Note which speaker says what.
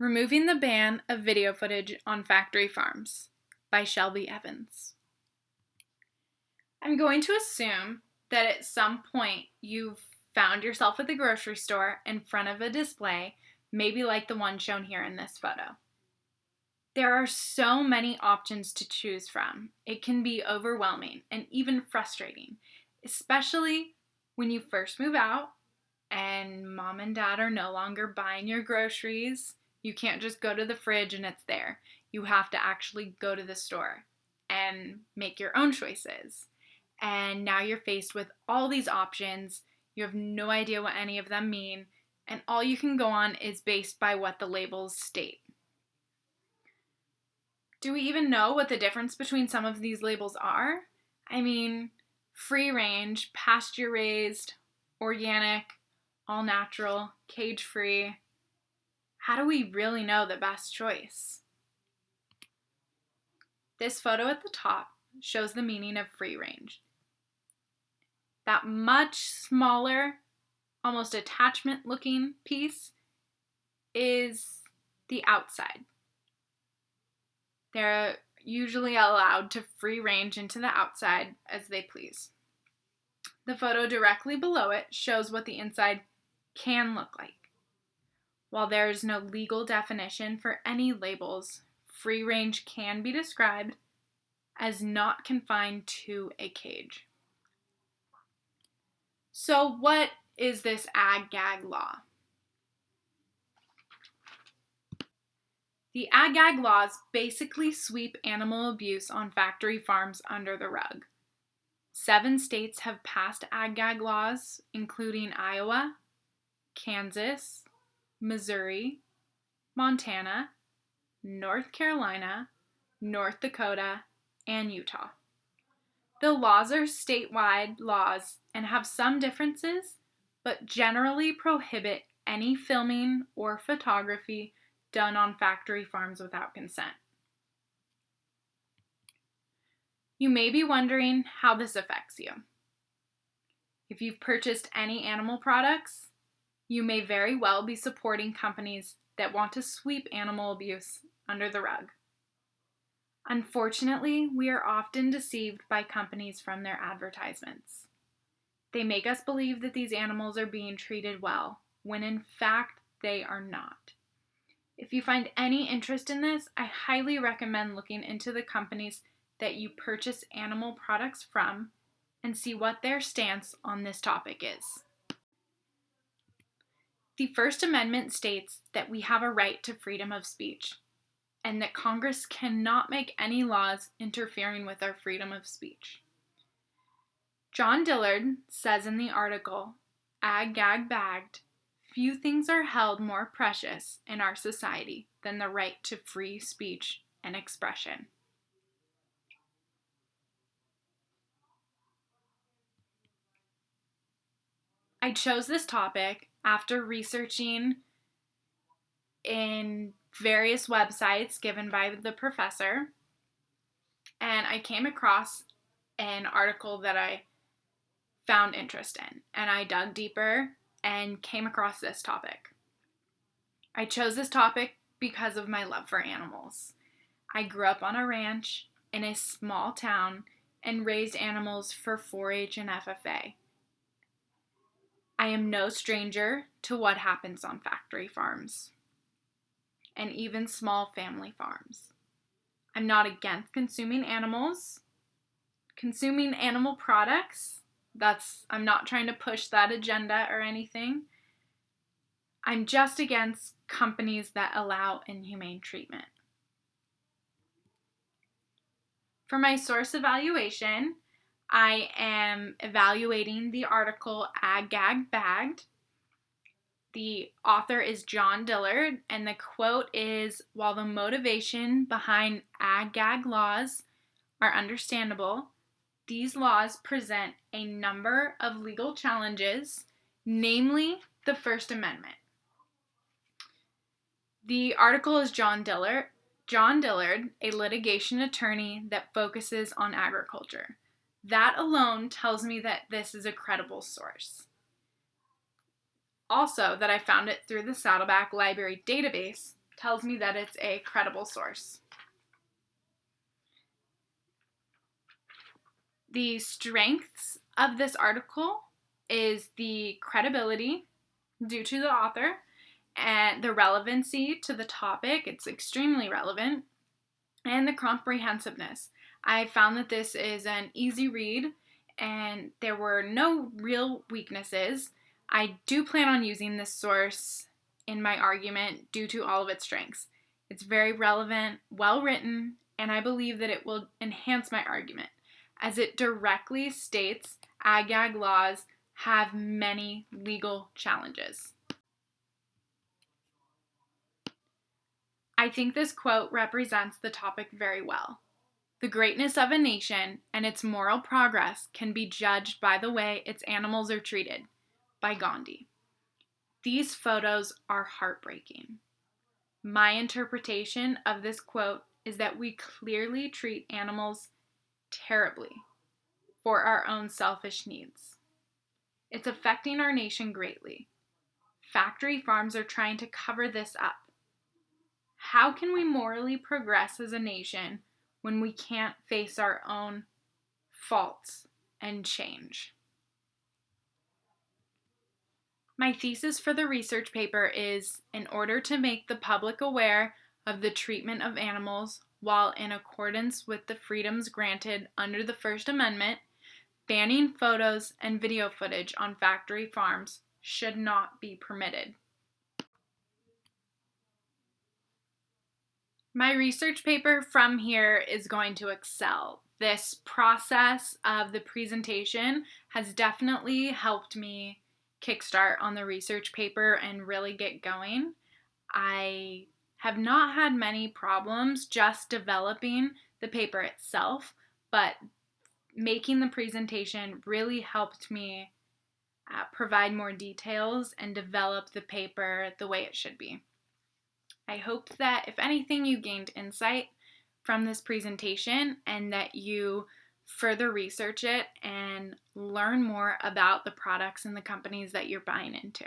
Speaker 1: Removing the Ban of Video Footage on Factory Farms by Shelby Evans. I'm going to assume that at some point you've found yourself at the grocery store in front of a display, maybe like the one shown here in this photo. There are so many options to choose from. It can be overwhelming and even frustrating, especially when you first move out and mom and dad are no longer buying your groceries. You can't just go to the fridge and it's there. You have to actually go to the store and make your own choices. And now you're faced with all these options. You have no idea what any of them mean, and all you can go on is based by what the labels state. Do we even know what the difference between some of these labels are? I mean, free range, pasture raised, organic, all natural, cage free. How do we really know the best choice? This photo at the top shows the meaning of free range. That much smaller, almost attachment looking piece is the outside. They're usually allowed to free range into the outside as they please. The photo directly below it shows what the inside can look like. While there is no legal definition for any labels, free range can be described as not confined to a cage. So what is this ag-gag law? The ag-gag laws basically sweep animal abuse on factory farms under the rug. 7 states have passed ag-gag laws, including Iowa, Kansas, Missouri, Montana, North Carolina, North Dakota, and Utah. The laws are statewide laws and have some differences, but generally prohibit any filming or photography done on factory farms without consent. You may be wondering how this affects you. If you've purchased any animal products, you may very well be supporting companies that want to sweep animal abuse under the rug. Unfortunately, we are often deceived by companies from their advertisements. They make us believe that these animals are being treated well, when in fact they are not. If you find any interest in this, I highly recommend looking into the companies that you purchase animal products from and see what their stance on this topic is. The First Amendment states that we have a right to freedom of speech, and that Congress cannot make any laws interfering with our freedom of speech. John Dillard says in the article, Ag Gag Bagged, few things are held more precious in our society than the right to free speech and expression. I chose this topic after researching in various websites given by the professor, and I came across an article that I found interest in, and I dug deeper and came across this topic. I chose this topic because of my love for animals. I grew up on a ranch in a small town and raised animals for 4-H and FFA. I am no stranger to what happens on factory farms and even small family farms. I'm not against consuming animals. Consuming animal products, I'm not trying to push that agenda or anything. I'm just against companies that allow inhumane treatment. For my source evaluation, I am evaluating the article Ag Gag Bagged. The author is John Dillard, and the quote is, while the motivation behind ag gag laws are understandable, these laws present a number of legal challenges, namely the First Amendment. The article is John Dillard, a litigation attorney that focuses on agriculture. That alone tells me that this is a credible source. Also, that I found it through the Saddleback Library database tells me that it's a credible source. The strengths of this article is the credibility due to the author and the relevancy to the topic. It's extremely relevant. And the comprehensiveness. I found that this is an easy read and there were no real weaknesses. I do plan on using this source in my argument due to all of its strengths. It's very relevant, well written, and I believe that it will enhance my argument, as it directly states ag-gag laws have many legal challenges. I think this quote represents the topic very well. The greatness of a nation and its moral progress can be judged by the way its animals are treated, by Gandhi. These photos are heartbreaking. My interpretation of this quote is that we clearly treat animals terribly for our own selfish needs. It's affecting our nation greatly. Factory farms are trying to cover this up. How can we morally progress as a nation when we can't face our own faults and change? My thesis for the research paper is, in order to make the public aware of the treatment of animals while in accordance with the freedoms granted under the First Amendment, banning photos and video footage on factory farms should not be permitted. My research paper from here is going to excel. This process of the presentation has definitely helped me kickstart on the research paper and really get going. I have not had many problems just developing the paper itself, but making the presentation really helped me provide more details and develop the paper the way it should be. I hope that, if anything, you gained insight from this presentation and that you further research it and learn more about the products and the companies that you're buying into.